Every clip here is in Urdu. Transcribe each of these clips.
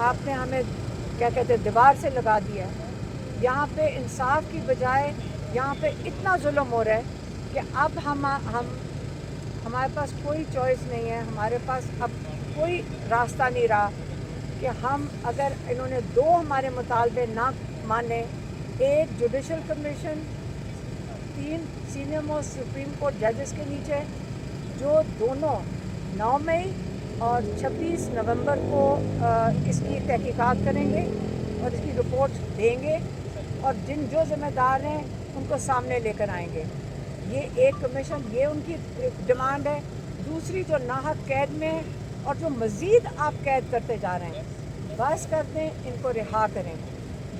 آپ نے ہمیں کیا کہتے ہیں دیوار سے لگا دیا ہے. یہاں پہ انصاف کی بجائے یہاں پہ اتنا ظلم ہو رہا ہے کہ اب ہمارے پاس کوئی چوائس نہیں ہے. ہمارے پاس اب کوئی راستہ نہیں رہا کہ ہم اگر انہوں نے 2 ہمارے مطالبے نہ مانے، 1 judicial commission, 3 senior most supreme court ججز کے نیچے، جو دونوں 9 مئی اور 26 نومبر کو اس کی تحقیقات کریں گے اور اس کی رپورٹ دیں گے، اور جو ذمہ دار ہیں ان کو سامنے لے کر آئیں گے. یہ ایک کمیشن، یہ ان کی ڈیمانڈ ہے. دوسری جو ناحق قید میں اور جو مزید آپ قید کرتے جا رہے ہیں، بس کر دیں، ان کو رہا کریں.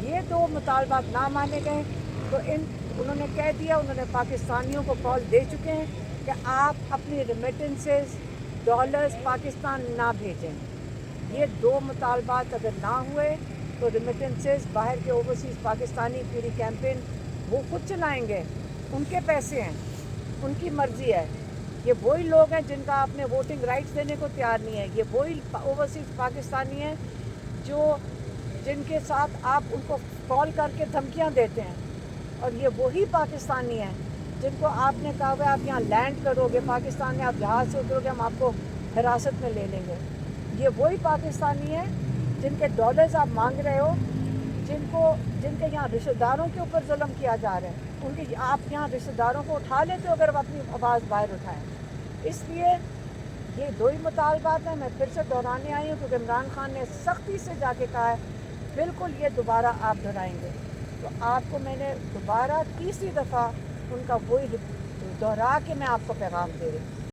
یہ 2 مطالبات نہ مانے گئے تو انہوں نے کہہ دیا، انہوں نے پاکستانیوں کو کال دے چکے ہیں کہ آپ اپنی ریمیٹنسز ڈالرز پاکستان نہ بھیجیں. یہ 2 مطالبات اگر نہ ہوئے تو ریمیٹنسز باہر کے اوورسیز پاکستانی پوری کیمپین وہ خود چلائیں گے. ان کے پیسے ہیں، ان کی مرضی ہے. یہ وہی لوگ ہیں جن کا آپ نے ووٹنگ رائٹس دینے کو تیار نہیں ہے. یہ وہی اوورسیز پاکستانی ہیں جن کے ساتھ آپ ان کو کال کر کے دھمکیاں دیتے ہیں. اور یہ وہی پاکستانی ہیں جن کو آپ نے کہا ہوا آپ یہاں لینڈ کرو گے پاکستان میں، آپ جہاز سے اترو گے، ہم آپ کو حراست میں لے لیں گے. یہ وہی پاکستانی ہیں جن کے ڈالرز آپ مانگ رہے ہو، جن کے یہاں رشتہ داروں کے اوپر ظلم کیا جا رہا ہے. آپ یہاں رشتہ داروں کو اٹھا لیتے ہو اگر وہ اپنی آواز باہر اٹھائیں. اس لیے یہ 2 ہی مطالبات ہیں. میں پھر سے دہرانے آئی ہوں کیونکہ عمران خان نے سختی سے جا کے کہا ہے بالکل یہ دوبارہ آپ دہرائیں گے. تو آپ کو میں نے دوبارہ تیسری دفعہ ان کا وہی دہرا کے میں آپ کو پیغام دے رہی ہوں.